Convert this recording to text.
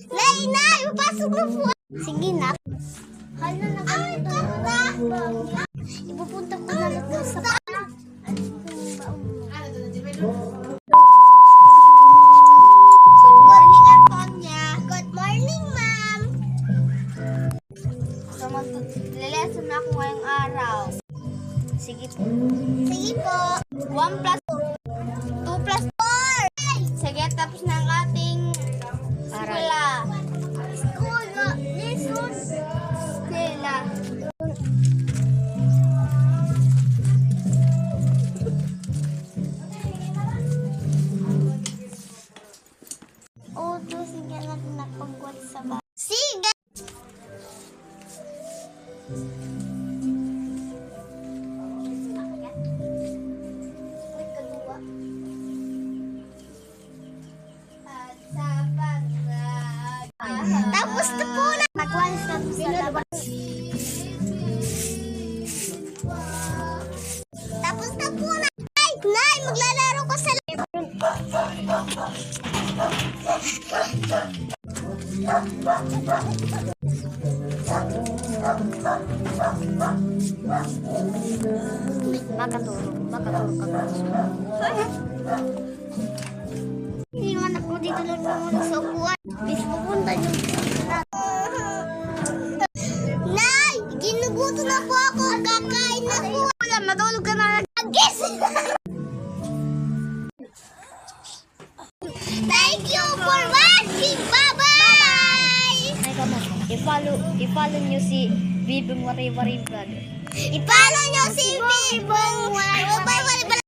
Nay, papasok na po. Sige na. Hala na kayo. Ipupunta ko na lang doon sa Good morning, Antonia. Good morning, ma'am. So, maglilesson na ako ngayong araw. Sige po. Sige po. 1 plus 2 plus 4. Sige, tapos na ang ating eskwela. Eskwela. Lesson. Eskwela. Sige lang napagwat sa ba. Sige! Tapos na po na! Nagwalis na po sa labas. Tapos na po na! Nay! Maglalaro ko sa labas! Makatulog ka. Hindi naman ako dito lang naman sa upuan. Bis pupunta niyo. Nay! Ginuguto na po ako. Kakain na po. Matulog ka na. Agis! Thank you for watching. Bye-bye! I-follow nyo si Bibong Wari Wari Vlog. I-follow nyo si Bibong Wari Wari Vlog.